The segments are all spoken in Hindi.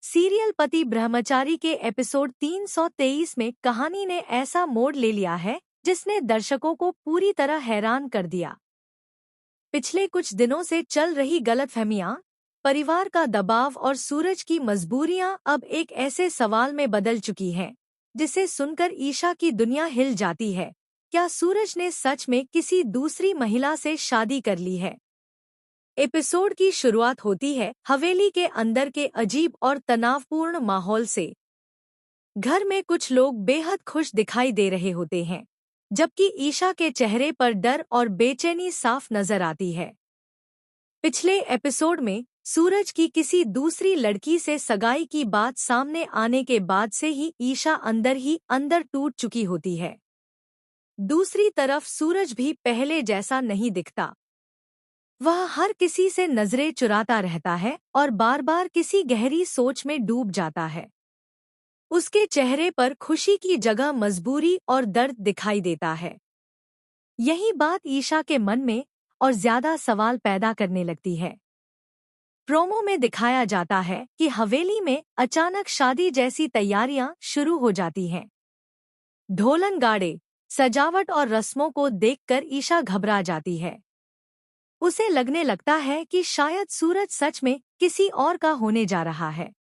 सीरियल पति ब्रह्मचारी के एपिसोड 323 में कहानी ने ऐसा मोड़ ले लिया है जिसने दर्शकों को पूरी तरह हैरान कर दिया। पिछले कुछ दिनों से चल रही गलतफहमियां, परिवार का दबाव और सूरज की मजबूरियां अब एक ऐसे सवाल में बदल चुकी हैं जिसे सुनकर ईशा की दुनिया हिल जाती है। क्या सूरज ने सच में किसी दूसरी महिला से शादी कर ली है? एपिसोड की शुरुआत होती है हवेली के अंदर के अजीब और तनावपूर्ण माहौल से। घर में कुछ लोग बेहद खुश दिखाई दे रहे होते हैं, जबकि ईशा के चेहरे पर डर और बेचैनी साफ नजर आती है। पिछले एपिसोड में सूरज की किसी दूसरी लड़की से सगाई की बात सामने आने के बाद से ही ईशा अंदर ही अंदर टूट चुकी होती है। दूसरी तरफ सूरज भी पहले जैसा नहीं दिखता। वह हर किसी से नजरें चुराता रहता है और बार बार किसी गहरी सोच में डूब जाता है। उसके चेहरे पर खुशी की जगह मजबूरी और दर्द दिखाई देता है। यही बात ईशा के मन में और ज्यादा सवाल पैदा करने लगती है। प्रोमो में दिखाया जाता है कि हवेली में अचानक शादी जैसी तैयारियां शुरू हो जाती हैं। ढोलन गाड़े, सजावट और रस्मों को देखकर ईशा घबरा जाती है। उसे लगने लगता है कि शायद सूरज सच में किसी और का होने जा रहा है।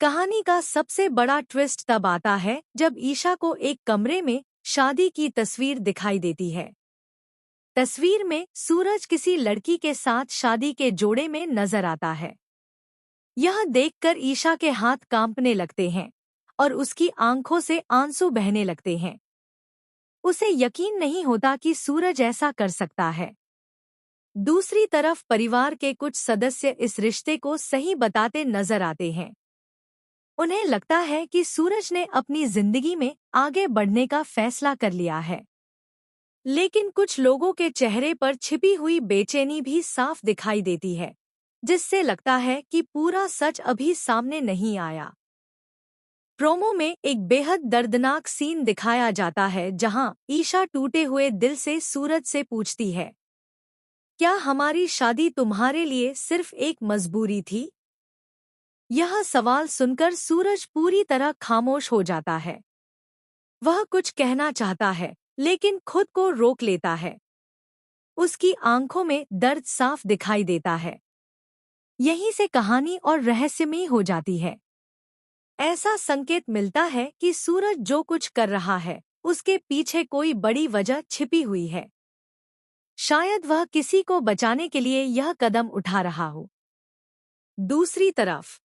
कहानी का सबसे बड़ा ट्विस्ट तब आता है जब ईशा को एक कमरे में शादी की तस्वीर दिखाई देती है। तस्वीर में सूरज किसी लड़की के साथ शादी के जोड़े में नजर आता है। यह देखकर ईशा के हाथ कांपने लगते हैं और उसकी आंखों से आंसू बहने लगते हैं। उसे यकीन नहीं होता कि सूरज ऐसा कर सकता है। दूसरी तरफ परिवार के कुछ सदस्य इस रिश्ते को सही बताते नजर आते हैं। उन्हें लगता है कि सूरज ने अपनी जिंदगी में आगे बढ़ने का फैसला कर लिया है। लेकिन कुछ लोगों के चेहरे पर छिपी हुई बेचैनी भी साफ दिखाई देती है, जिससे लगता है कि पूरा सच अभी सामने नहीं आया। प्रोमो में एक बेहद दर्दनाक सीन दिखाया जाता है जहां ईशा टूटे हुए दिल से सूरज से पूछती है, क्या हमारी शादी तुम्हारे लिए सिर्फ एक मजबूरी थी? यह सवाल सुनकर सूरज पूरी तरह खामोश हो जाता है। वह कुछ कहना चाहता है, लेकिन खुद को रोक लेता है। उसकी आंखों में दर्द साफ दिखाई देता है। यहीं से कहानी और रहस्यमयी हो जाती है। ऐसा संकेत मिलता है कि सूरज जो कुछ कर रहा है, उसके पीछे कोई बड़ी वजह छिपी हुई है। शायद वह किसी को बचाने के लिए यह कदम उठा रहा हो। दूसरी तरफ